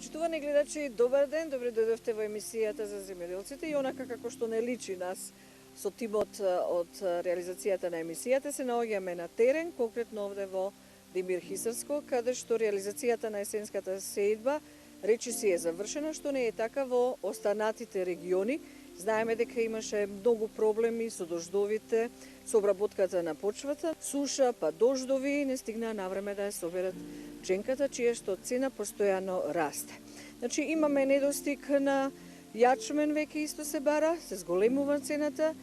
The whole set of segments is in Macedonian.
Почитувани гледачи, добар ден, добре дојдовте во емисијата за земјоделците и онака како што не личи нас со тимот од реализацијата на емисијата, се наоѓаме на терен, конкретно овде во Демир Хисарско, каде што реализацијата на есенската сеидба речиси е завршена, што не е така во останатите региони. Знаеме дека имаше многу проблеми со дождовите, со обработката на почвата, суша па дождови, не стигнаа навреме да ја соберат пченката, чија што цена постојано расте. Значи имаме недостиг на јачмен, веќе исто се бара, се зголемува цената.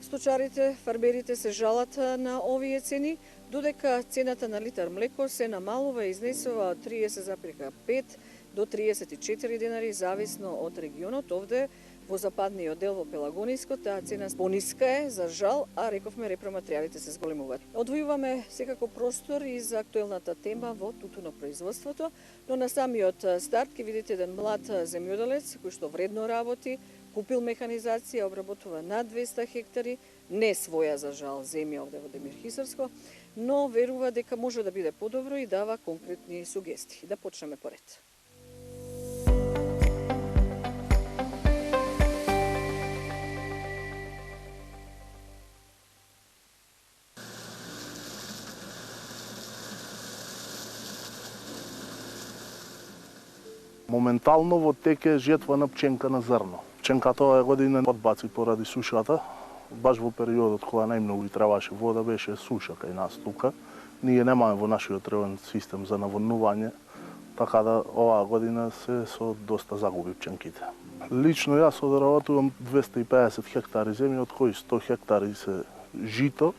Сточарите, фармерите се жалат на овие цени, додека цената на литар млеко се намалува и изнесува од 30,5 до 34 денари, зависно од регионот. Овде во западниот дел, во Пелагониско, таа цена пониска е, за жал, а рековме репроматеријалите се зголемуваат. Одвојуваме секако простор и за актуелната тема во тутунопроизводството, но на самиот старт ќе видите еден млад земјоделец кој што вредно работи, купил механизација, обработува над 200 хектари, не своја за жал земја овде во Демир Хисарско, но верува дека може да биде подобро и дава конкретни сугестии. Да почнеме поред. Моментално во тек е жетва на пченка на зрно. Пченката оваа година одбаци поради сушата. Баш во периодот кога најмногу требаше вода беше суша кај нас тука. Ние немаме во нашиот район систем за наводнување, така да оваа година се со доста загуби пченките. Лично јас одработувам 250 хектари земја, од кои 100 хектари се жито,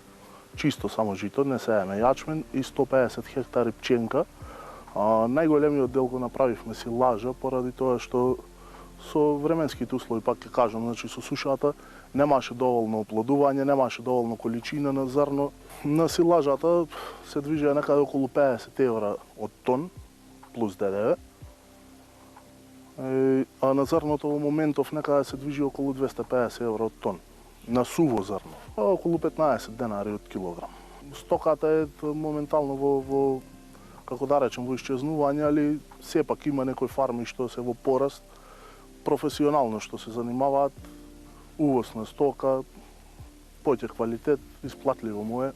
чисто само жито, не сееме јачмен, и 150 хектари пченка. Најголемиот дел го направивме силажа поради тоа што со временските услови, пак ќе кажам, значи со сушата немаше доволно оплодување, немаше доволно количина на зрно. На силажата се движеа некаде околу 50 евра од тон плюс ДДВ. А на зрното во моментов некаде се движи околу 250 евра од тон. На суво зрно, околу 15 денари од килограм. Стоката е моментално во како да речем, во исчезнување, али сепак има некои фарми што се во пораст, професионално што се занимаваат, увоз на стока, поќе квалитет, исплатливо му е,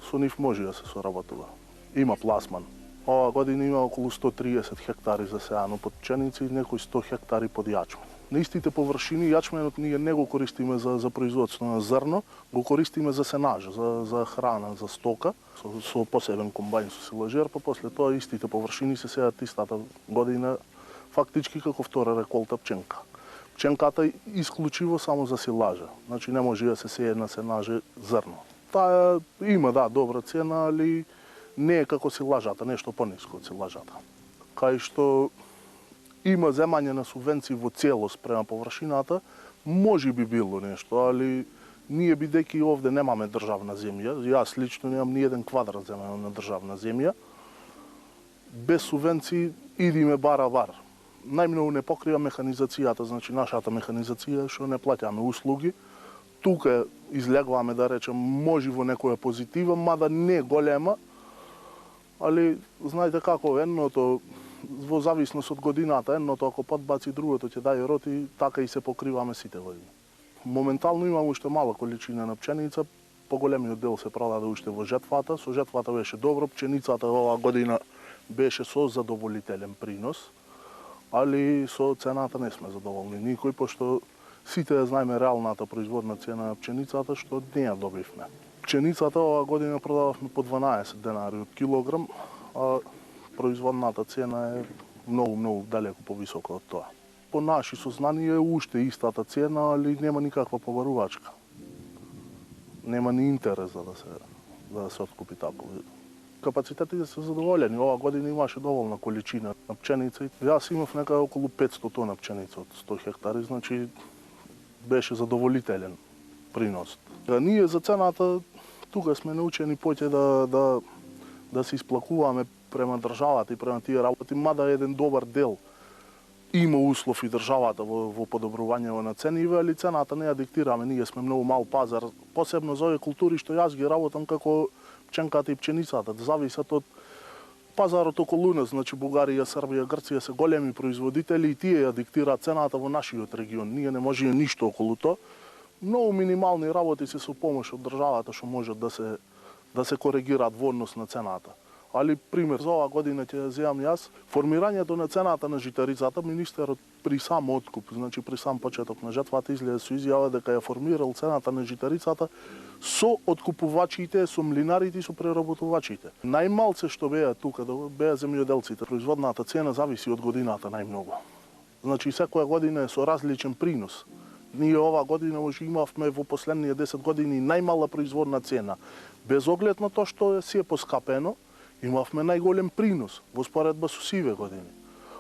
со нив може да се соработува. Има пласман. Ова година има околу 130 хектари засеано под пченици и некои 100 хектари под јачмен. На истите површини јачменот ние не го користиме за производство на зрно, го користиме за сенажа, за храна, за стока, со посебен комбајн со силажер, па после тоа истите површини се сеат истата година фактички како втора реколта пченка. Пченката исклучиво само за силажа, значи не може да се сее на сенаже зрно. Таа има, да, добра цена, али не е како силажата, нешто пониско од силажата. Кај што има земање на субвенции во целост према површината, може би било нешто, али ние бидејќи овде немаме државна земја, јас лично немам ни еден квадрат земја на државна земја, без субвенции идиме бар. Најмногу не покрива механизацијата, значи нашата механизација што не плаќаме услуги. Тука излегуваме, да речем, може во некоја позитива, мада не голема, али знаете како едното во зависност од годината, едното ако подбаци, другото ќе даде род и така и се покриваме сите години. Моментално имам уште мала количина на пченица, поголемиот дел се продаде уште во жетвата, со жетвата беше добро, пченицата оваа година беше со задоволителен принос, али со цената не сме задоволни никој, пошто сите да знаеме реалната производна цена на пченицата, што не ја добивме. Пченицата оваа година продававме по 12 денари од килограм, а производната цена е многу далеку повисока од тоа. По наши сознанија е уште истата цена, али нема никаква побарувачка. Нема ни интерес да се откупи тако. Капацитетите се задоволени. Оваа година имаше доволна количина на пченица. Јас имав некаде околу 500 тона пченица од 100 хектари, значи беше задоволителен принос. Ние за цената тука сме научени поќе да се исплакуваме према државата и према тие работи, мада еден добар дел има услов и државата во подобрување на цениве, али цената не ја диктираме, ние сме многу мал пазар, посебно за овие култури што јас ги работам како пченката и пченицата, зависат од Пазарот околу нас, значи Бугарија, Србија, Грција се големи производители и тие ја диктираат цената во нашиот регион. Ние не можеме ништо околу тоа. Многу минимални работи се со помош од државата што можат да се коригираат во однос на цената. Али пример за оваа година ќе земам јас, формирањето на цената на житарицата, министерот при сам откуп, значи при сам почеток на жетвата излезе со изјава дека ја формирал цената на житарицата со откупувачите, со млинарите и со преработувачите. Најмалце што беа тука, беа земјоделците. Производната цена зависи од годината најмногу. Значи секоја година е со различен принос. Ние оваа година може имавме во последните 10 години најмала производна цена. Без оглед на тоа што се е поскапено, имавме најголем принос во споредба со сиве години.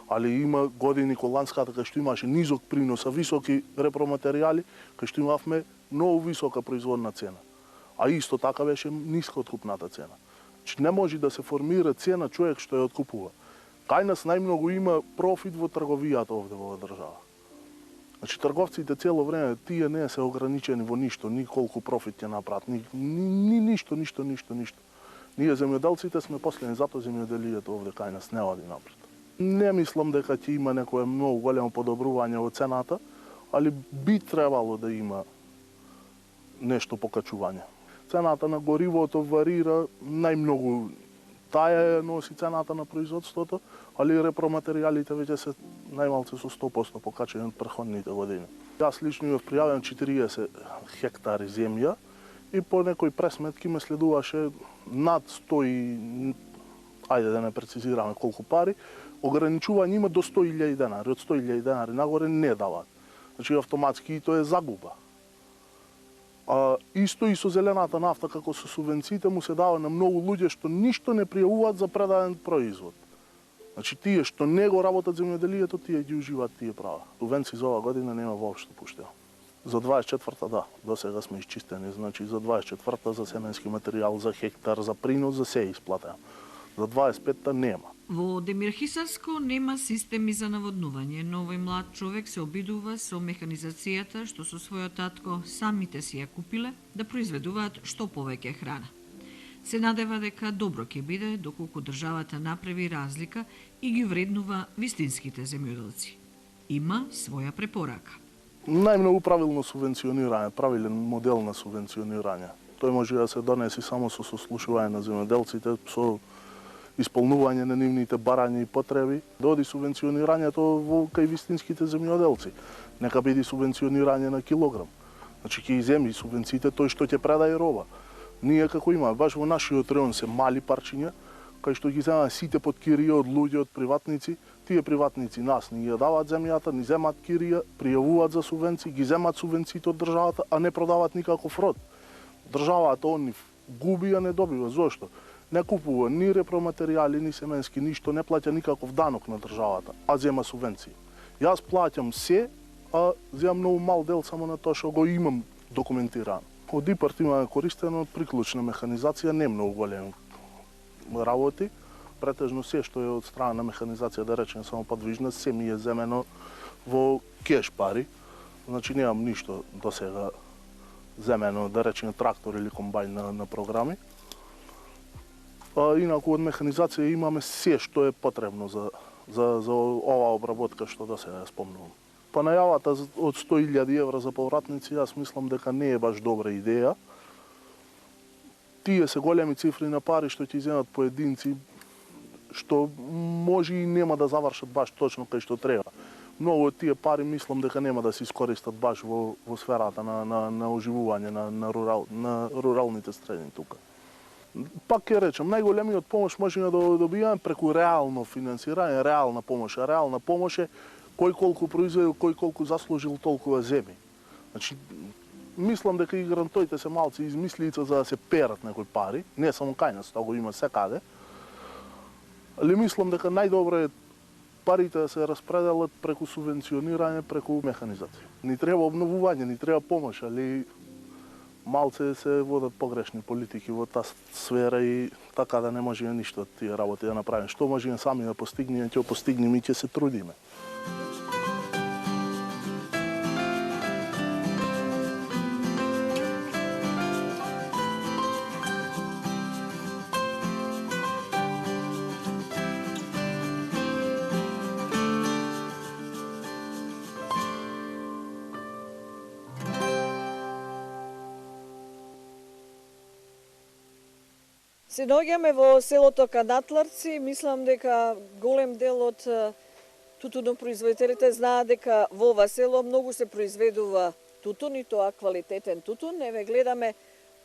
Али има години ко ланската кај што имаше низок принос, а високи репроматеријали, кај што имавме многу висока производна цена. А исто така беше ниска откупната цена. Значи не може да се формира цена човек што ја откупува. Кај нас најмногу има профит во трговијата овде во држава. Значи трговците цело време тие не се ограничени во ништо, ни колку профит ќе направат, ни ништо. Ние земјоделците сме последни, затоа земјоделието овде кај нас не оди напред. Не мислам дека ќе има некое многу големо подобрување во цената, али би требало да има нешто покачување. Цената на горивото варира најмногу. Таа носи цената на производството, али репроматеријалите веќе се најмалце со 100% покачени од претходните години. Јас лично имав пријавен 40 хектари земја и по некои пресметки ме следуваше над 100, ајде да не прецизираме колку пари, ограничување има до 100.000 денари, од 100.000 денари нагоре не даваат. Значи автоматски и тоа е загуба. Исто и со зелената нафта, како со субвенциите му се дава на многу луѓе што ништо не пријавуваат за предаден производ. Значи тие што не го работат земјоделието, тие ги уживаат тие права. Субвенции за оваа година нема воопшто пуштено. За 24-та да, до сега сме исчистени, значи за 24-та за семенски материјал, за хектар, за принос, за се исплатено. За 25-та нема. Во Демирхисарско нема системи за наводнување, но овој млад човек се обидува со механизацијата што со својот татко самите си ја купиле да произведуваат што повеќе храна. Се надева дека добро ќе биде доколку државата направи разлика и ги вреднува вистинските земјоделци. Има своја препорака. Најмногу правилно субвенционирање, правилен модел на субвенционирање. Тој може да се донеси само со сослушување на земјоделците, со исполнување на нивните барања и потреби, да оди субвенционирањето во кај вистинските земјоделци. Нека биде субвенционирање на килограм. Значи ќе иземи субвенциите тој што ќе предаде роба. Ние како имаме, баш во нашиот район се мали парчиња, кај што ги земаат сите под кирија од луѓе, од приватници. Тие приватници нас ни ја даваат земјата, ни земаат кирија, пријавуваат за субвенции, ги земаат субвенциите од државата, а не продаваат никаков род. Државата од нив губи, а не добива. Зошто? Не купува ни репроматеријали, ни семенски, ништо, не плаќа никаков данок на државата, а зема субвенции. Јас плаќам се, а земам многу мал дел само на тоа што го имам документирано. Од ИПАРТ има користено приклучна механизација, не многу големи работи. Претежно се што е од страна на механизација, да речем само подвижна, се ми е земено во кеш пари. Значи немам ништо до сега земено, да речем трактор или комбајн на програми. Инаку од механизација имаме се што е потребно за оваа обработка што до сега спомнувам. Па најавата од 100.000 евра за повратници, јас мислам дека не е баш добра идеја. Тие се големи цифри на пари што ќе земат поединци, што може и нема да завршат баш точно кај што треба. Многу од тие пари мислам дека нема да се искористат баш во сферата на оживување на руралните средини тука. Пак ќе речем, најголемиот помош можеме да добиваме преку реално финансирање, реална помош. А реална помош е кој колку произведил, кој колку заслужил, толкова земи. Значи, мислам дека и грантоите се малци измислица за да се перат некои пари, не само кај нас, тоа го има секаде. Али мислам дека најдобро е парите да се распределат преку субвенционирање, преку механизација. Ни треба обновување, ни треба помош, али малце се водат погрешни политики во таа сфера и така да не можеме ништо од тие работи да направиме. Што можеме сами да постигнеме, ќе постигнеме и ќе се трудиме. Се наоѓаме во селото Канатларци, мислам дека голем дел од тутунопроизводителите знаат дека во ова село многу се произведува тутун и тоа квалитетен тутун. Еве гледаме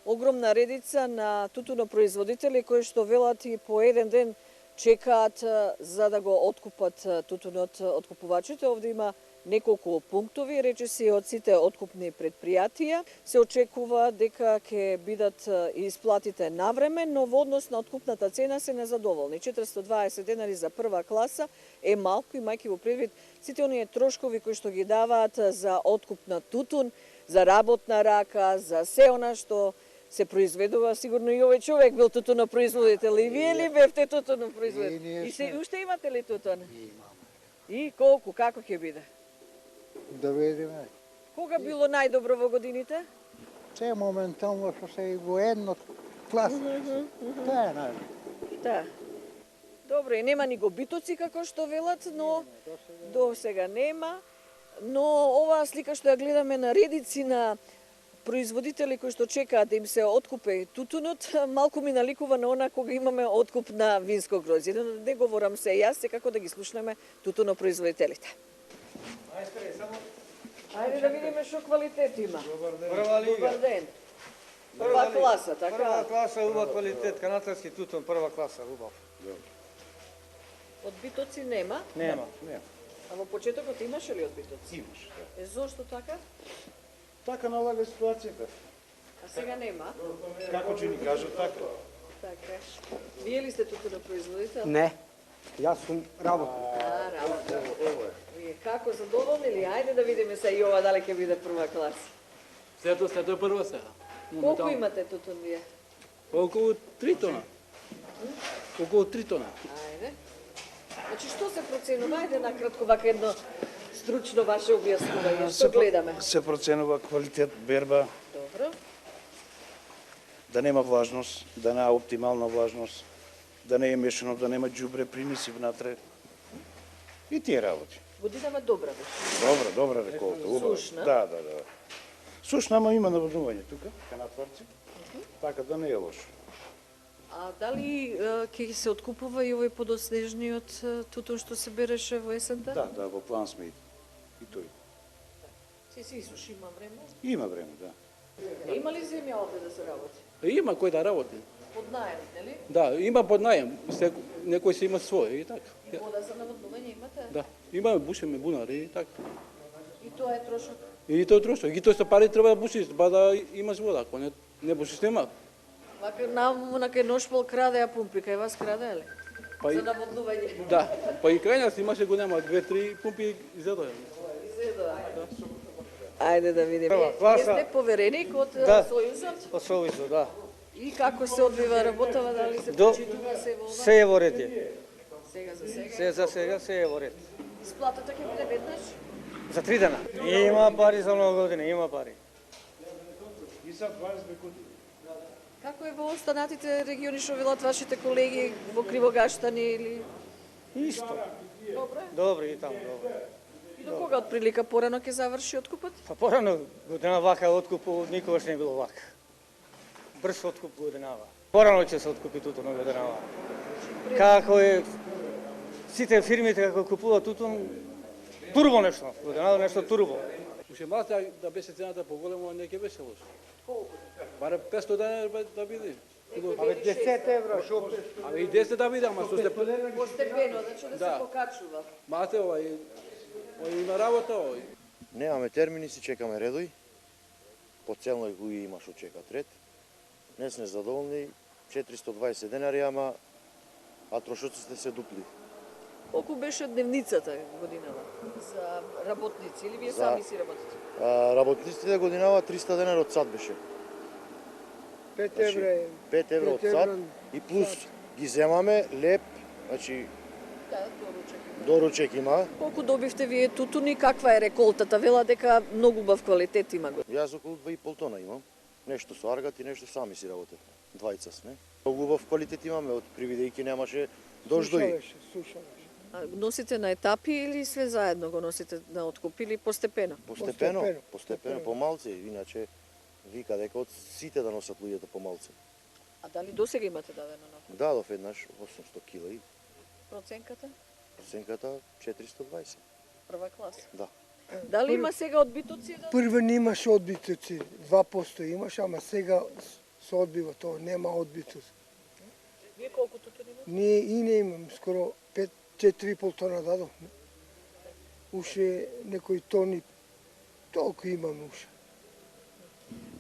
огромна редица на тутунопроизводители кои што велат и по еден ден чекаат за да го откупат тутунот од купувачите. Овде има неколку пунктови, речиси од сите откупни предпријатија. Се очекува дека ќе бидат исплатите навреме, но во однос на откупната цена се незадоволни. 420 денари за прва класа е малку, имајќи во предвид сите оние трошкови кои што ги даваат за откуп на тутун, за работна рака, за се она што се произведува. Сигурно и овој човек бил тутунопроизводител. И вие ли бевте тутунопроизводител? И се уште имате ли тутун? Имам. И колку, како ќе биде? Да видиме. Кога било најдобро во годините? Се моментално што се и во едно класа. Тоа е најдобро. Да. Добро, и нема ни гобитоци како што велат, но до сега нема. Но оваа слика што ја гледаме на редици на производители кои што чекаат да им се откупе тутунот, малку ми наликува на она кога имаме откуп на винско грозје. Не говорам се јас, секако да ги слушнеме тутунопроизводителите. Ајде да видиме што квалитет има. Прва лига. Добар ден. Прва класа, така? Прва класа, убав квалитет, канатларски тутун, прва класа, убав. Одбитоци нема? Нема. А во почетокот имаше ли одбитоци? Имаш. Е, зошто така? Така налага ситуацијата. А сега нема? Како ќе ни кажат така? Така. Вие ли сте тутунопроизводител? Не. Јас сум работник. А, работа. Вие како задоволни ли? Ајде да видиме се и ова дали ќе биде прва класа. Сето е прво сега. Колку имате тутун вие? Околу 3 тона. Околу 3 тона. Ајде. Значи, што се проценува? Ајде накратко вака едно стручно ваше објаснување. Што гледаме? Се проценува квалитет, берба, Добро. да нема влажност, да нема оптимална влажност, да не е мешано, да нема џубре, примеси внатре. И тие работи. Годинава добра беше. Добра реколта, убава. Сушна? Да. Сушна, ама има наводнување тука, канатларци. Така да не е лошо. А дали ќе се откупува и овој подоснежниот тутун што се береше во есента? Да, во план сме и тој. Се исуши, има време. Има време, да. Има ли земја овде да се работи? Има кој да работи. Под наем, нели? Да, има под наем. Некој се има своје и така. И вода за наводнување имате? Да, имаме бушеме бунари и така. И тоа е трошок. И тоа е трошок. И тоа со пари треба да бушиш, ба да имаш вода. Ако не бушиш нема. Вака наму на кај Ношпол краде ја пумпи, кај вас краде ли? Па За и наводнување. да, па и крај нас имаше го нема 2-3 пумпи изедоја. Ајде да видиме. Прва класа. Сте повереник од Да. Сојузот? Од Сојузот, да. И како се одвива работава, дали се До- почитува се во ова? Се е во ред. Е. Сега за сега. Се за сега се е во ред. Исплатата ќе биде веднаш? За 3 дена. Има пари за многу години, има пари. Како е во останатите региони што велат вашите колеги во Кривогаштани или Исто. добро? Добро и таму, добро. И до кога од прилика порано ќе заврши откупот? Па порано година вака откуп никогаш не било вака. Брз откуп годинава. Порано ќе се откупи тутун годинава. Како е сите фирмите како купуваат тутун турбо нешто, годинава нешто турбо. Уште малце да беше цената поголема, не ќе беше лошо. Колку? Барем 500 дена да биде. Абе 10 евро шо Абе и 10 да биде, ама со Постепено, значи да Да. се покачува. Мате овај има работа овај. Немаме термини, си чекаме редој. По целној кој има што чекат ред. Не сме задоволни, 420 денари, ама а трошоците се дупли. Колку беше дневницата годинава за работници или вие За- сами си работите? Работниците годинава 300 денари од сад беше. 5 Значи, 5 евро од сад и плюс ги земаме леп, значи Да, доручек. доручек има. Колку добивте вие тутуни, каква е реколтата? Вела дека многу убав квалитет има го. Јас околу 2,5 тона имам. Нешто со аргат и нешто сами си работев. Двајца сме. Многу убав квалитет имаме, од привидејќи немаше дождои. А носите на етапи или све заедно го носите на откуп или постепено? Постепено, помалце, иначе вика дека од сите да носат луѓето помалце. А дали досега имате дадено на Дадов еднаш 800 кила. проценката? Проценката 420. Прва класа. Да. Дали има сега одбитоци? Прво немаше одбитоци, 2% имаше, ама сега се одбива тоа, нема одбитоци. Вие колку тутун имате? Ние и не имам, скоро 4,5 тона дадовме. Уше некои тони, толку имаме уше.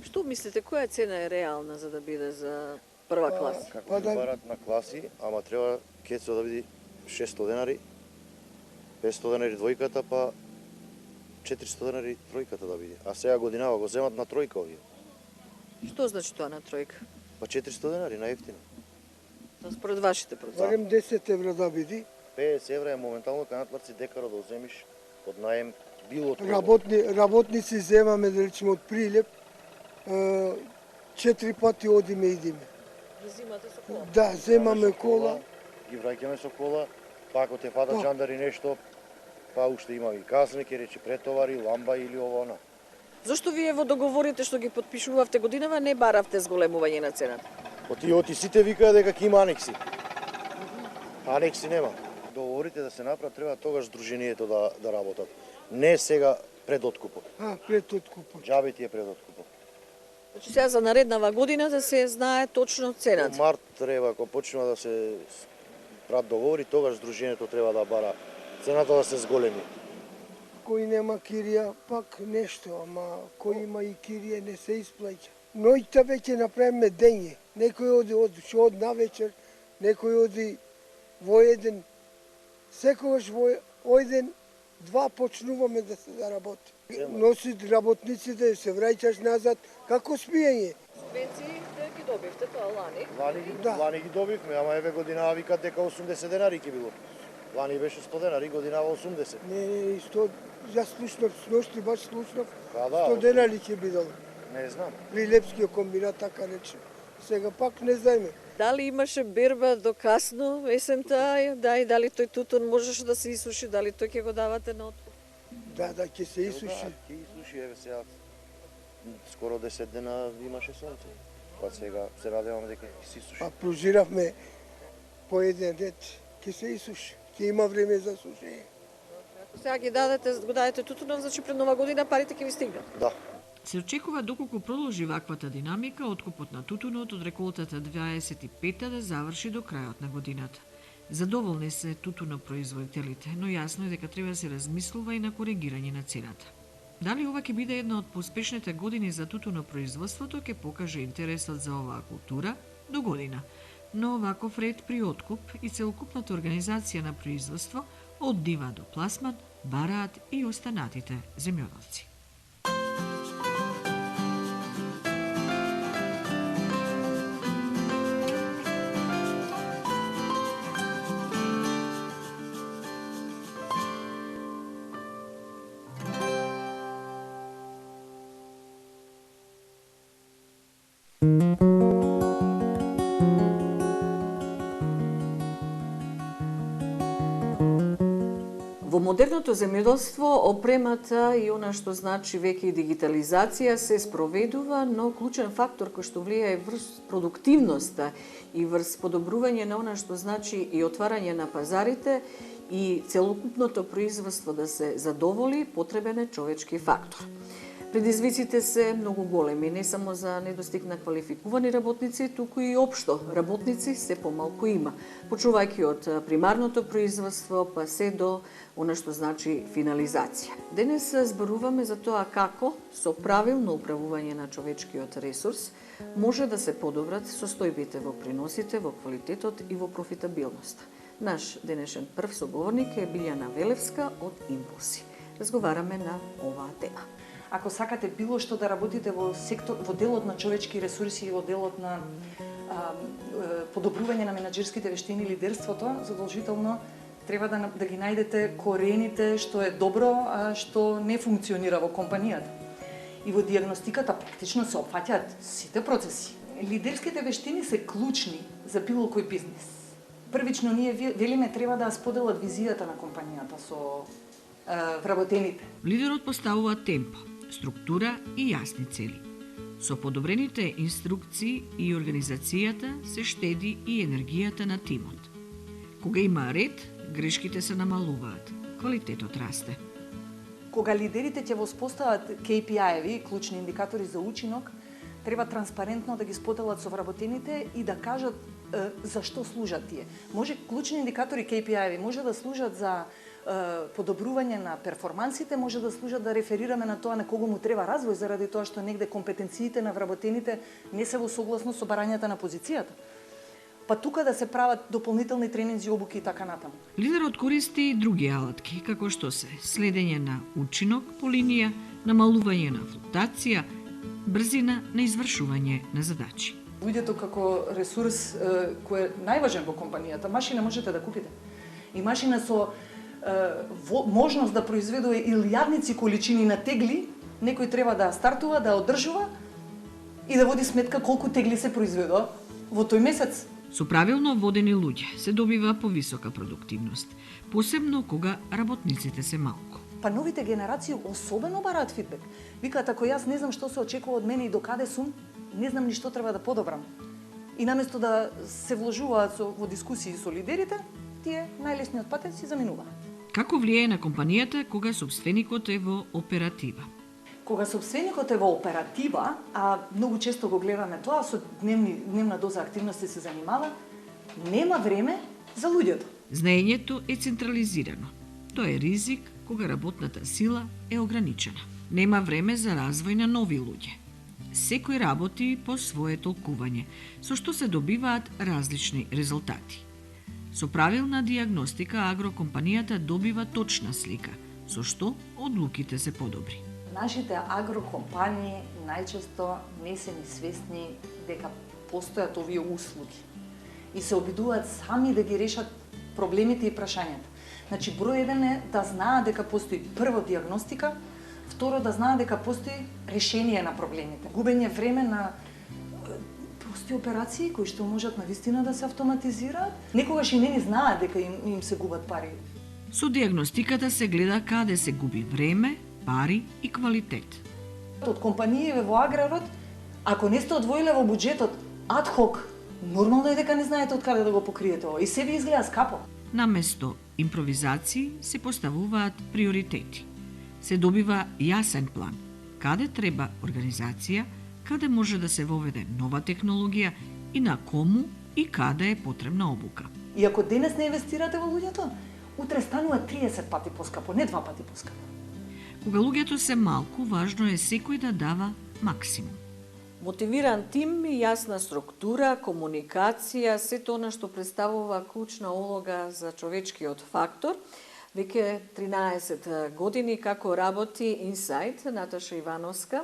Што мислите, која цена е реална за да биде за прва класа? Како да барат на класи, ама треба кецо да биде 600 денари, 500 денари двојката, па 400 денари тројката да биде. А сега годинава го земат на тројка овие. Што значи тоа на тројка? Па 400 денари најефтино. Според вашите проценти? Барем 10 евра да биде. 50 евра е моментално канатларци декаро да уземиш од наем било од Работници земаме, да речеме, од Прилеп, 4 пати одиме и идиме. Ги зимате со кола? Да, земаме кола. Ги враќаме со кола, па ако те фатат жандари нешто, па уште има и казни, ке рече претовари, ламба или ова она. Зошто вие во договорите што ги подпишувавте годинава не баравте зголемување на цената? Оти сите викаа дека ќе има анекси. Анекси нема. Договорите да се направат, треба тогаш здруженијето да работат. Не сега пред откупот. Пред откупот. Џабе ти е пред откупот. Значи сега за нареднава година да се знае точно цената. Во март треба, ако почнува да се прават договори, тогаш здруженијето треба да бара цената да се зголеми. Кој нема кирија, пак нешто, ама кој има и кирија не се исплаќа. Ноќта веќе направиме дење. Некој оди од навечер, некој оди во еден, секогаш во еден, два почнуваме да се заработи. Носи работниците, се враќаш назад, како спиење. Субвенции ги добивте тоа лани? Лани ги добивме, ама еве годинава викат дека 80 денари ќе било. Лани беше 100 денари, годинава 80. Не, 100, ја слушнав, сношти баш слушнав, 100 да, денари ќе бидел. Не знам. Прилепскиот комбинат, така рече. Сега пак не знаеме. Дали имаше берба до касно есента, да, и дали тој тутун можеше да се исуши, дали тој ќе го давате на откуп? Да, ќе се исуши. Ќе исуши, еве сега. Скоро 10 дена имаше сонце. Па сега се надеваме дека ќе се исуши. Па прожиравме по еден ред, ќе се исуши. Ќе има време за сушење. Ако сега го дадете тутунов, значи пред нова година парите ќе ви стигнат. Да. Се очекува доколку продолжи ваквата динамика, откупот на тутунот од реколтата 25 да заврши до крајот на годината. Задоволни се тутунопроизводителите, но јасно е дека треба да се размислува и на коригирање на цената. Дали ова ќе биде една од поуспешните години за тутунопроизводството, ќе покаже интересот за оваа култура до година. Но оваков ред при откуп и целокупната организација на производство од дива до пласман бараат и останатите земјоделци. Во модерното земјоделство опремата и она што значи веќе и дигитализација се спроведува, но клучен фактор кој што влијае врз продуктивноста и врз подобрување на она што значи и отварање на пазарите и целокупното производство да се задоволи, потребен е човечки фактор. Предизвиците се многу големи, не само за недостиг на квалификувани работници, туку и општо работници се помалку има, почувајќи од примарното производство па се до она што значи финализација. Денес зборуваме за тоа како со правилно управување на човечкиот ресурс може да се подобрат состојбите во приносите, во квалитетот и во профитабилноста. Наш денешен прв соговорник е Билјана Велевска од Импулси. Разговараме на оваа тема. Ако сакате било што да работите во делот на човечки ресурси и во делот на подобрување на менаџерските вештини и лидерството, задолжително треба да ги најдете корените што е добро, а што не функционира во компанијата. И во дијагностиката практично се опфаќаат сите процеси. Лидерските вештини се клучни за било кој бизнис. Првично ние велиме треба да споделат визијата на компанијата со вработените. Лидерот поставува темпо, структура и јасни цели. Со подобрените инструкции и организацијата се штеди и енергијата на тимот. Кога има ред, грешките се намалуваат, квалитетот расте. Кога лидерите ќе воспостават KPI-еви, клучни индикатори за учинок, треба транспарентно да ги споделат со вработените и да кажат зашто служат тие. Може клучни индикатори KPI-еви може да служат за подобрување на перформансите, може да служат да реферираме на тоа на кого му треба развој, заради тоа што негде компетенциите на вработените не се во согласност со барањата на позицијата. Па тука да се прават дополнителни тренинзи, обуки и така натаму. Лидерот користи и други алатки, како што се следење на учинок по линија, намалување на флуктација, брзина на извршување на задачи. Луѓето како ресурс кој е најважен во компанијата, машина можете да купите. И машина со можност да произведува илјадници количини на тегли, некој треба да стартува, да одржува и да води сметка колку тегли се произведува во тој месец. Со правилно водени луѓе се добива повисока продуктивност, посебно кога работниците се малку. Па новите генерации особено бараат фидбек. Викаат, ако јас не знам што се очекува од мене и докаде сум, не знам ни што треба да подобрам. И наместо да се вложуваат во дискусии со лидерите, тие најлесниот патен си заминуваат. Како влијае на компанијата кога сопственикот е во оператива? Кога сопственикот е во оператива, а многу често го гледаме тоа, со дневна доза активности се занимава, нема време за луѓето. Знаењето е централизирано. Тоа е ризик кога работната сила е ограничена. Нема време за развој на нови луѓе. Секој работи по свое толкување, со што се добиваат различни резултати. Со правилна диагностика агрокомпанијата добива точна слика, со што одлуките се подобри. Нашите агрокомпании најчесто не се ни свесни дека постојат овие услуги и се обидуваат сами да ги решат проблемите и прашањата. Значи, број еден е да знаат дека постои прво диагностика, второ да знаат дека постои решение на проблемите. Губење време на прости операции кои што можат навистина да се автоматизираат. Некогаш и не знаат дека им се губат пари. Со диагностиката се гледа каде се губи време, пари и квалитет. Од компаније во аграрот, ако не сте одвоиле во буџетот адхок, нормално е дека не знаете од каде да го покриете ова и се ви изгледа скапо. Наместо импровизации се поставуваат приоритети. Се добива јасен план, каде треба организација, каде може да се воведе нова технологија и на кому и каде е потребна обука. И ако денес не инвестирате во луѓето, утре станува 30 пати поскапо, не 2 пати поскапо. Кога луѓето се малку, важно е секој да дава максимум. Мотивиран тим и јасна структура, комуникација, сето она што представува клучна улога за човечкиот фактор. Веќе 13 години како работи Insight, Наташа Ивановска.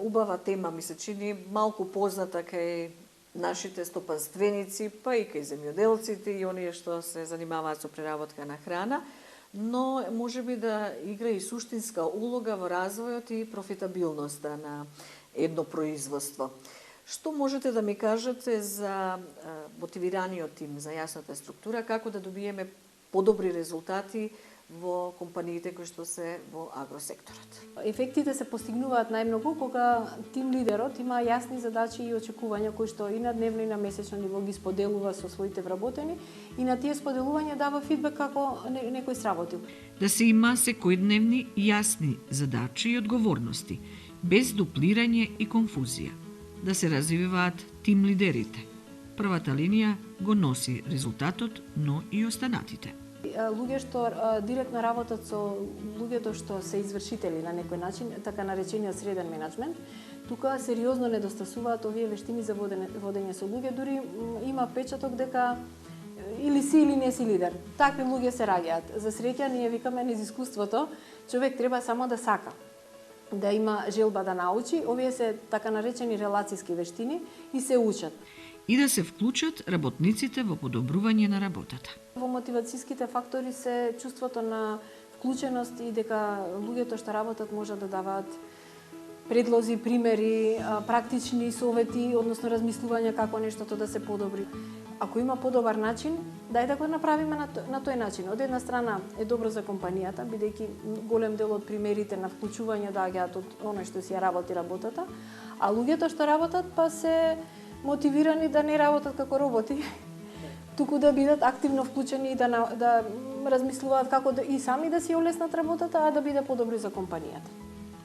Убава тема ми се чини, малку позната кај нашите стопанственици, па и кај земјоделците и оние што се занимаваат со преработка на храна, но може би да игра и суштинска улога во развојот и профитабилноста на едно производство. Што можете да ми кажете за мотивираниот тим, за јасната структура, како да добиеме подобри резултати во компаниите кои што се во агросекторот? Ефектите се постигнуваат најмногу кога тим лидерот има јасни задачи и очекувања кои што и на дневно и на месечно ниво ги споделува со своите вработени и на тие споделувања дава фидбек како некој сработил. Да се има секојдневни јасни задачи и одговорности, без дуплирање и конфузија. Да се развиваат тим лидерите. Првата линија го носи резултатот, но и останатите. Луѓе што директно работат со луѓето што се извршители на некој начин, така наречениот среден менеджмент, тука сериозно недостасуваат овие вештини за водење со луѓе, дури има печаток дека или си или не си лидер. Такви луѓе се раѓаат. За среќа ние викаме низ искуството, човек треба само да сака, да има желба да научи. Овие се така наречени релацијски вештини и се учат. И да се вклучат работниците во подобрување на работата. Во мотивацијските фактори се чувството на вклученост и дека луѓето што работат може да даваат предлози, примери, практични совети, односно размислувања како нештото да се подобри. Ако има подобар начин, дај да го направиме на тој начин. Од една страна е добро за компанијата, бидејќи голем дел од примерите на вклучување доаѓаат од оној што си ја работи работата, А луѓето што работат па се мотивирани да не работат како роботи, туку да бидат активно вклучени и да размислуваат како и сами да си олеснат работата, а да биде подобри за компанијата.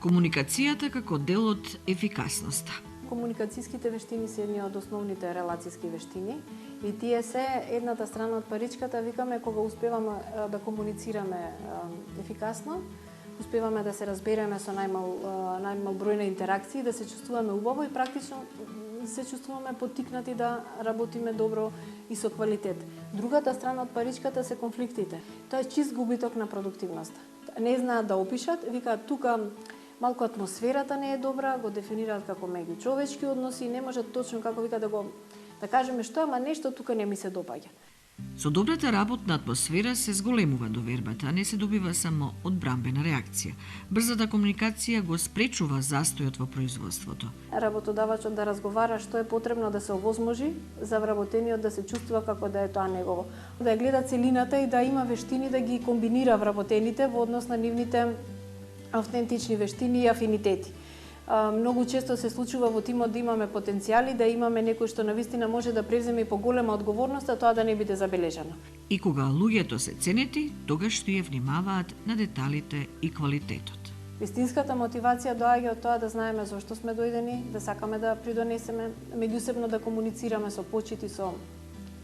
Комуникацијата како дел од ефикасноста. Комуникацијските вештини се едни од основните релацијски вештини и тие се едната страна од паричката, викаме, кога успеваме да комуницираме ефикасно, успеваме да се разбереме со најмал број на интеракции, да се чувствуваме убаво и практично се чувствуваме поттикнати да работиме добро и со квалитет. Другата страна од паричката се конфликтите. Тоа е чист губиток на продуктивноста. Не знаат да опишат, викаат тука малку атмосферата не е добра, го дефинираат како меѓучовечки односи и не можат точно како вика да кажеме што, ама нешто тука не ми се допаѓа. Со добрата работна атмосфера се зголемува довербата, а не се добива само одбранбена реакција. Брзата комуникација го спречува застојот во производството. Работодавачот да разговара што е потребно да се овозможи за вработениот да се чувствува како да е тоа негово. Да гледа целината и да има вештини да ги комбинира вработените во однос на нивните автентични вештини и афинитети. Многу често се случува во тимот да имаме потенцијали, да имаме некој што навистина може да превземе и поголема одговорност, а тоа да не биде забележано. И кога луѓето се ценети, тогаш тие внимаваат на деталите и квалитетот. Вистинската мотивација доаѓа од тоа да знаеме зошто сме дојдени, да сакаме да придонесеме, меѓусебно да комуницираме со почит и со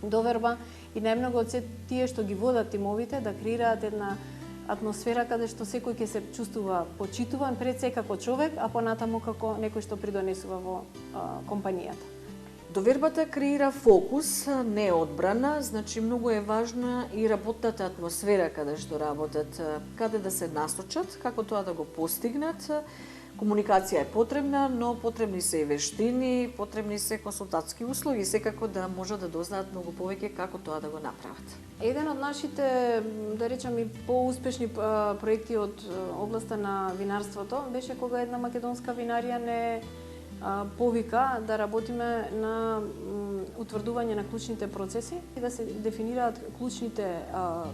доверба и најмногу од се тие што ги водат тимовите да креираат една атмосфера каде што секој ќе се чувствува почитуван пред се како човек, а понатаму како некој што придонесува во компанијата. Довербата креира фокус, не одбрана, значи многу е важна и работната атмосфера каде што работат, каде да се насочат, како тоа да го постигнат. Комуникација е потребна, но потребни се и вештини, потребни се консултатски услуги, секако да можат да дознаат многу повеќе како тоа да го направат. Еден од нашите, да речам, и поуспешни проекти од областа на винарството беше кога една македонска винарија не повика да работиме на утврдување на клучните процеси и да се дефинираат клучните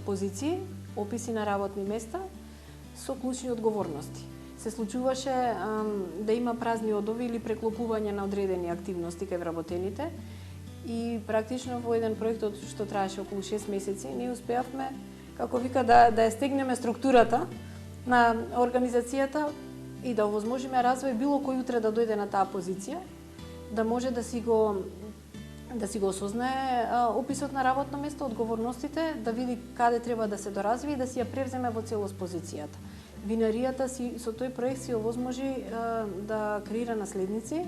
позиции, описи на работни места со клучни одговорности. Се случуваше да има празни одови или преклопување на одредени активности кај вработените и практично во еден проект што траеше околу 6 месеци ние успеавме, како вика, да ја стегнеме структурата на организацијата и да овозможиме развој било кој утре да дојде на таа позиција, да може да си го осознае описот на работно место, одговорностите, да види каде треба да се доразвие и да си ја превземе во целост позицијата. Винаријата со тој проект си овозможи да креира наследници,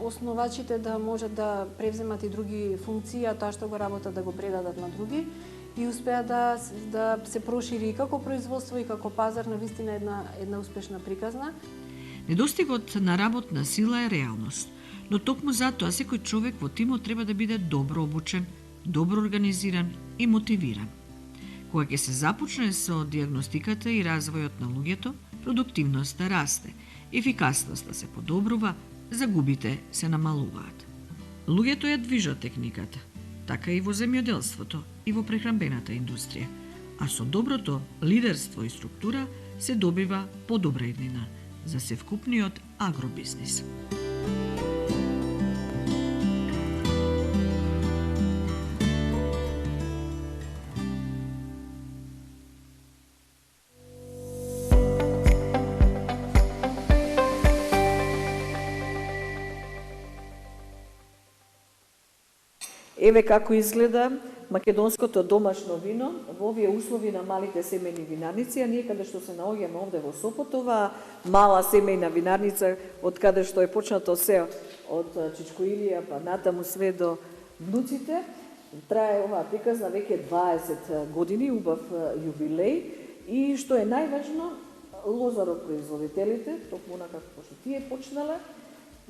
основачите да можат да превземат и други функции, а тоа што го работат да го предадат на други и успеа да се прошири и како производство и како пазар, навистина една успешна приказна. Недостигот на работна сила е реалност, но токму затоа секој човек во тимот треба да биде добро обучен, добро организиран и мотивиран. Кога ќе се започне со дијагностиката и развојот на луѓето, продуктивноста расте, ефикасноста се подобрува, загубите се намалуваат. Луѓето ја движат техниката, така и во земјоделството и во прехранбената индустрија, а со доброто лидерство и структура се добива подобра иднина за севкупниот агробизнис. Еве како изгледа македонското домашно вино во овие услови на малите семејни винарници, а ние каде што се наоѓаме овде во Сопот, ова мала семејна винарница, од каде што е почнато се од Чичко Илија па натаму све до внуците, трае оваа приказна веќе 20 години, убав јубилеј, и што е најважно, лозаропроизводителите, токму онака како што тие почнале,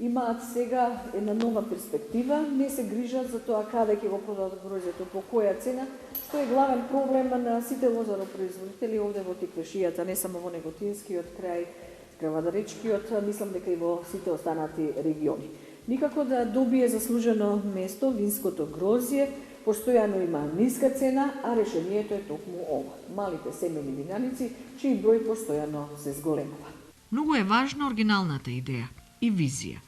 имаат сега една нова перспектива, не се грижат за тоа каде ќе го продадат гроздето, по која цена, што е главен проблем на сите лозаропроизводители овде во Тиквешијата, не само во Неготинскиот крај, Кравадаречкиот, мислам дека и во сите останати региони. Никако да добие заслужено место винското грозје, постојано има ниска цена, а решението е токму ова. Малите семејни винарници, чиј број постојано се зголемува. Многу е важна оригиналната идеја. и визија,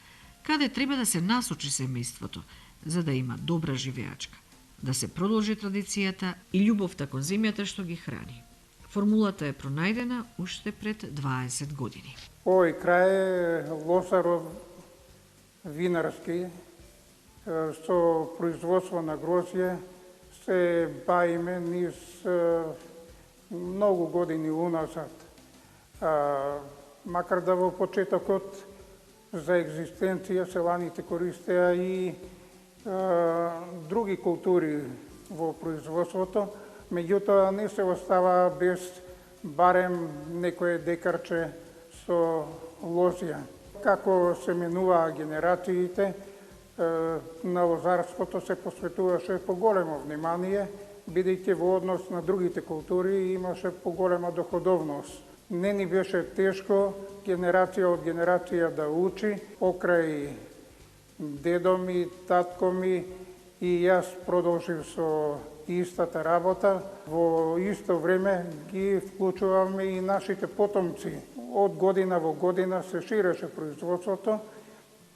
каде треба да се насочи семејството, за да има добра живеачка, да се продолжи традицијата и љубовта кон земјата што ги храни. Формулата е пронајдена уште пред 20 години. Овој крај е Лосаров винарски, со производство на грозје се бавиме низ многу години уназад. Макар да во почетокот за екзистенција селаните користеа и други култури во производството, меѓутоа не се остава без барем некое декарче со лозија. Како се менуваа генерациите, на лозарството се посветуваше поголемо внимание, бидејќи во однос на другите култури имаше поголема доходовност. Не ни беше тешко генерација од генерација да учи, покрај дедо ми, татко ми и јас продолжив со истата работа. Во исто време ги вклучуваме и нашите потомци. Од година во година се ширеше производството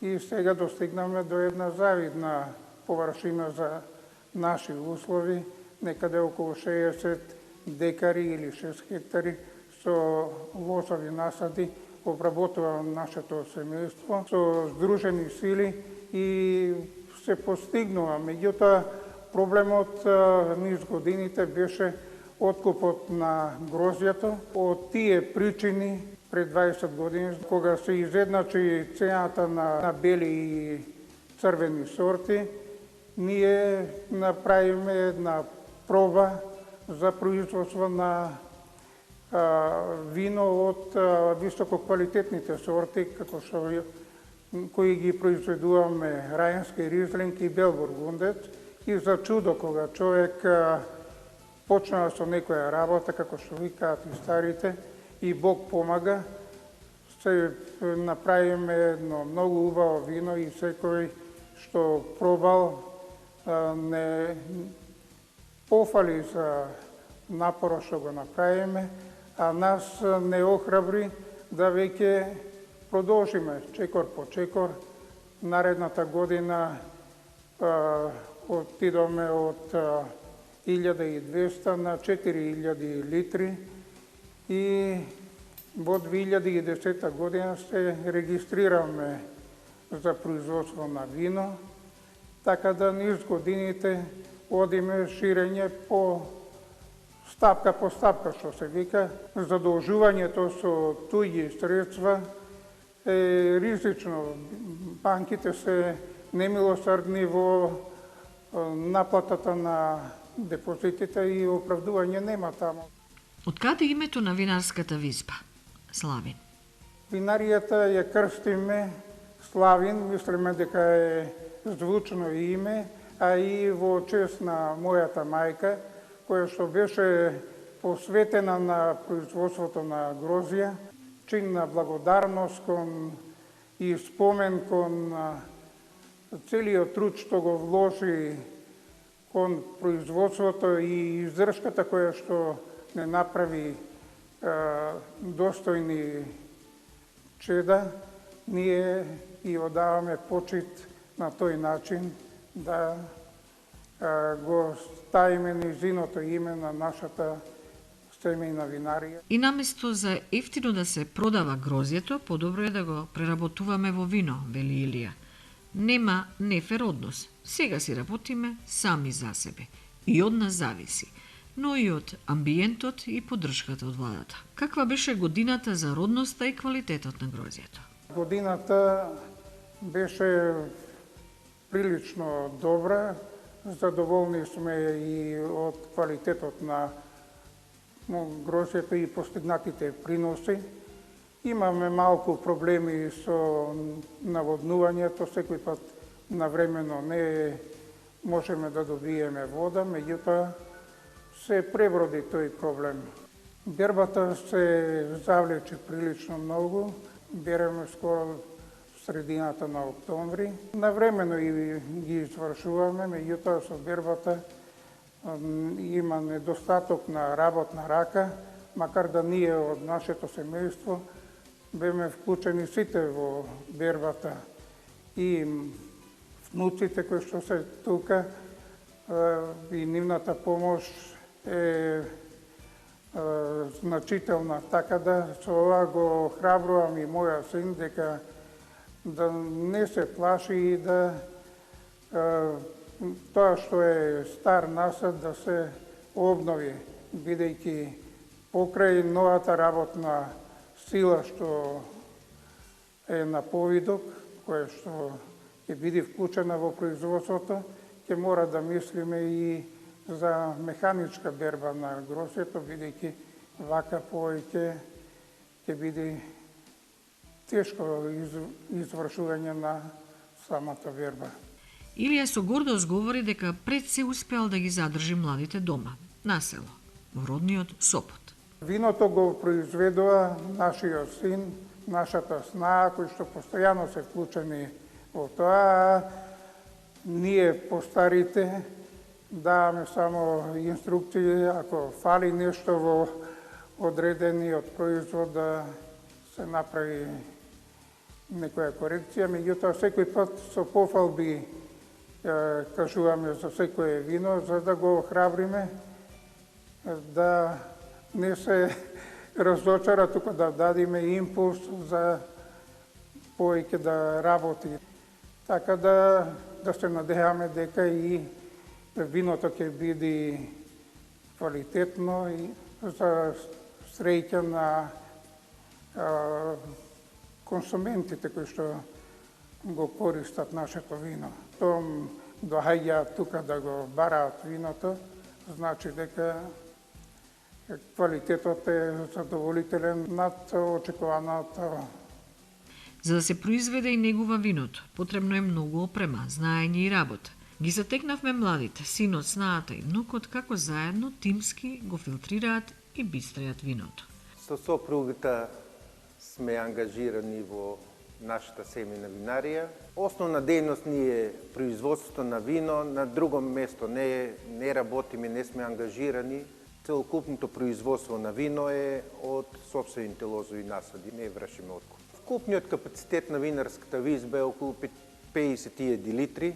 и сега достигнаме до една завидна површина за наши услови, некаде околу 60 декари или 6 хектари со лозови насади обработува нашето семејство со здружени сили и се постигнува. Меѓутоа, проблемот низ годините беше откупот на грозјето. Од тие причини пред 20 години, кога се изедначи цената на бели и црвени сорти, ние направиме една проба за производство на вино од висококвалитетните сорти, како што кои ги произведуваме Рајнски Ризлинг и Белбургундец. И за чудо, кога човек почнува со некоја работа, како што викаат и старите, и Бог помага, се направиме едно многу убаво вино и секој што пробал не пофали за напорот што го направиме, а нас не охрабри да веќе продолжиме чекор по чекор. Наредната година отидоме од 1200 на 4000 литри и во 2010 година се регистрираме за производство на вино, така да низ годините одиме ширење по стапка, што се вика. Задолжувањето со туѓи средства е ризично. Банките се немилосрдни во наплатата на депозитите и оправдување нема таму. Од каде името на винарската визба, Славин? Винаријата ја крстиме Славин, мислиме дека е звучно име, а и во чест на мојата мајка, која што беше посветена на производството на грозја, чин на благодарност кон и спомен кон целиот труд што го вложи кон производството и издршката која што не направи достојни чеда, ние и одаваме почит на тој начин да го ставиме низиното име на нашата семејна винарија. И наместо за ефтино да се продава грозјето, подобро е да го преработуваме во вино, вели Илија. Нема нефер однос. Сега си работиме сами за себе. И од нас зависи, но и од амбиентот и поддршката од владата. Каква беше годината за родноста и квалитетот на грозјето? Годината беше прилично добра. Задоволни сме и од квалитетот на грозјето и постигнатите приноси. Имаме малку проблеми со наводнувањето, секој пат навремено не можеме да добиеме вода, меѓутоа се преброди тој проблем. Бербата се завлече прилично многу, береме скоро средината на октомври. Навремено и ги извршуваме, меѓутоа со бербата има недостаток на работна рака, макар да ние од нашето семејство беме вклучени сите во бербата и внуците кои што се тука и нивната помош е значителна, така да со ова го храбрувам и моја син дека да не се плаши и да тоа што е стар насад да се обнови, бидејќи покрај новата работна сила што е на повидок, која што ќе биде вклучена во производството, ќе мора да мислиме и за механичка берба на гросјето, бидејќи вака повеќе ќе биде тешко извршување на самата берба. Илија со гордост говори дека пред се успеал да ги задржи младите дома, на село, во родниот Сопот. Виното го произведува нашиот син, нашата снага, кои што постојано се вклучени во тоа. Ние постарите даваме само инструкции, ако фали нешто во одредениот производ да се направи некоја корекција, меѓутоа секој пат со пофалби кажуваме за секое вино, за да го охрабриме, да не се разочара, туку да дадиме импулс за повеќе да работи. Така да се надеваме дека и виното ќе биде квалитетно и за среќа на консументите кои што го користат нашето вино. Том доаѓаат тука да го бараат виното, значи дека квалитетот е задоволителен над очекуваното. За да се произведе и негува виното, потребно е многу опрема, знаење и работа. Ги затекнавме младите, синот, снаата и внукот, како заедно, тимски, го филтрираат и бистреат виното. Со сопругата сме ангажирани во нашата семејна винарија. Основна дејност ни е производството на вино, на друго место не работиме, не сме ангажирани. Целокупното производство на вино е од сопствените лозови насади, не вршиме откуп. Вкупниот капацитет на винарската визба е околу 50.000 литри.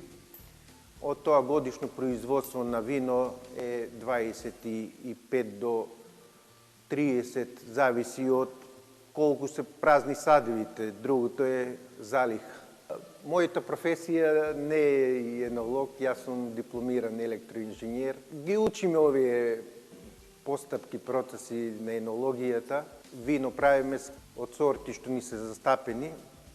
Од тоа годишно производство на вино е 25 до 30, зависи од колку се празни садевите, другото е залих. Мојата професија не е енолог, јас сум дипломиран електроинженер. Ги учиме овие постапки, процеси на енологијата. Вино правиме од сорти што ни се застапени,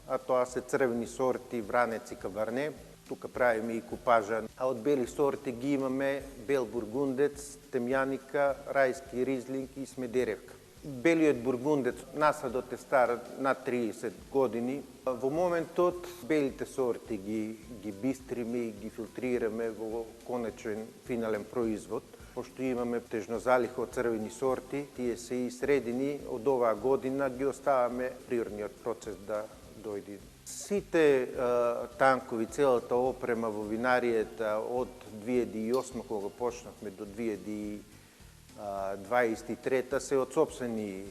а тоа се црвени сорти, вранец и кабарне. Тука правиме и купажа. А од бели сорти ги имаме бел бургундец, темјаника, рајски ризлинг и смедеревка. Белиот бургундец, насадот е стар над 30 години. Во моментот белите сорти ги бистриме и ги филтрираме во конечен финален производ. Пошто имаме тежнозалих од црвени сорти, тие се и средини од оваа година ги оставаме природниот процес да дојде. Сите танкови, целата опрема во винаријата од 2008 кога почнавме до 2023 се од сопствени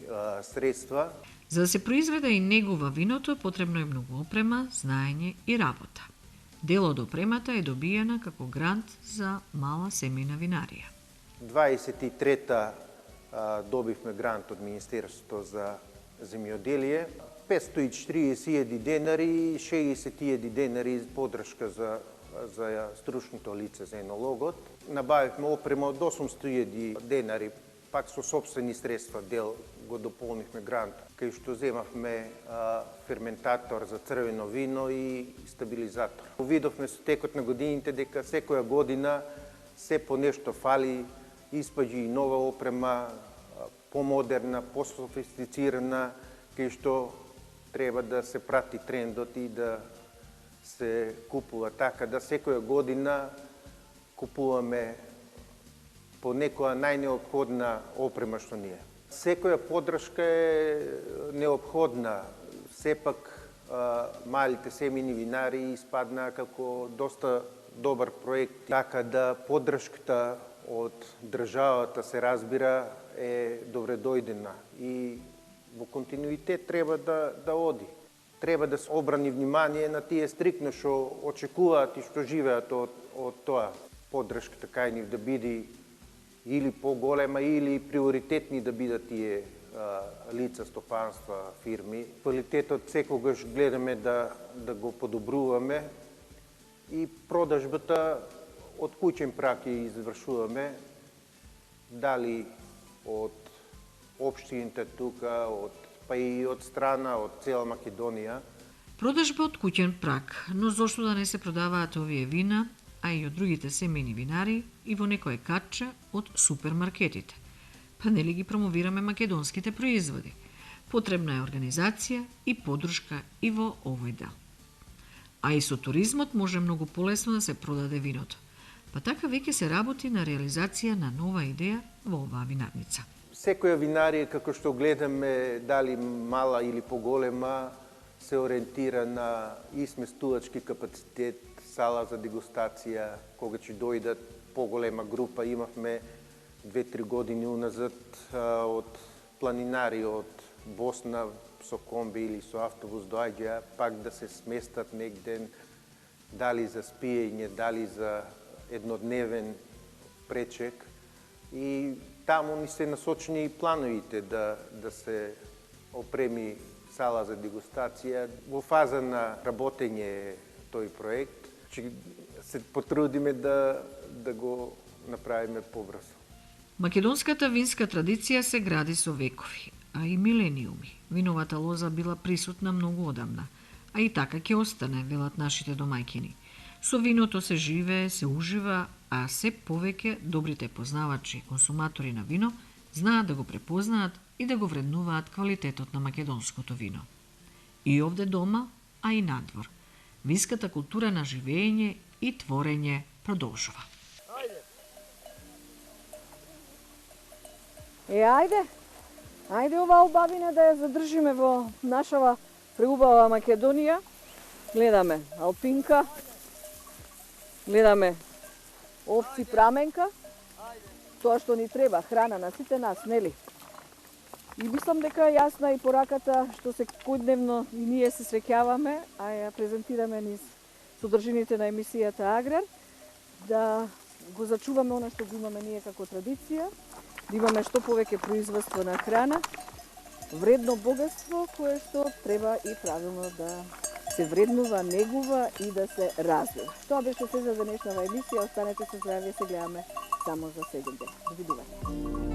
средства. За да се произведе и негува виното, потребно е многу опрема, знаење и работа. Дел од опремата е добиена како грант за мала семејна винарија. 23-та добивме грант од Министерството за земјоделие. 540.000 денари и 60.000 денари подршка за стручното лице за енологот. Набавивме опрема од 800.000 денари, пак со собствени средства дел го дополнивме грант, кај што земавме ферментатор за црвено вино и стабилизатор. Видовме со текот на годините дека секоја година се по нешто фали, испаѓи и нова опрема, помодерна, пософистицирана, кај што треба да се прати трендот и да се купува така, да секоја година купуваме по некоја најнеопходна опрема што ни е. Секоја поддршка е неопходна. Сепак малите семејни винари испаднаа како доста добар проект, така да поддршката од државата се разбира е добредојдена и во континуитет треба да оди. Треба да се обрани внимание на тие стрикно што очекуваат и што живеат од тоа. Поддршката кај нив да биде или поголема, или приоритетни да бидат тие лица, стопанства, фирми. Квалитетот секогаш гледаме да го подобруваме и продажбата од куќен прак ја извршуваме, дали од општините тука, па и од страна, од цела Македонија. Продажба од куќен прак, но зошто да не се продаваат овие вина, а и од другите семејни винари и во некое катче од супермаркетите? Па нели ги промовираме македонските производи? Потребна е организација и поддршка и во овој дел. А и со туризмот може многу полесно да се продаде виното. Па така веќе се работи на реализација на нова идеја во оваа винарница. Секоја винарија, како што гледаме, дали мала или поголема, се ориентира на и сместувачки капацитет, сала за дегустација, кога ќе дојдат поголема група. Имавме 2-3 години уназад од планинари од Босна со комби или со автобус доаѓа, пак да се сместат негден, дали за спиење, дали за еднодневен пречек. И таму ни се насочени и плановите да се опреми сала за дегустација. Во фаза на работење тој проект, ќе се потрудиме да го направиме побрзо. Македонската винска традиција се гради со векови, а и милениуми. Виновата лоза била присутна многу одамна, а и така ќе остане, велат нашите домајќини. Со виното се живее, се ужива, а се повеќе добрите познавачи и консуматори на вино знаат да го препознаат и да го вреднуваат квалитетот на македонското вино. И овде дома, а и надвор. Винската култура на живење и творење продолжува. Ајде оваа убавина да ја задржиме во нашава преубава Македонија. Гледаме алпинка, гледаме овци праменка, тоа што ни треба, храна на сите нас, нели? И мислам дека јасна и пораката што секојдневно и ние се среќаваме, а ја презентираме низ содржините на емисијата Аграр, да го зачуваме она што го имаме ние како традиција, да имаме што повеќе производство на храна, вредно богатство кое што треба и правилно да се вреднува, негува и да се развива. Тоа беше се за денешната емисија. Останете со здравје, се гледаме само за 7 дена. Довидување.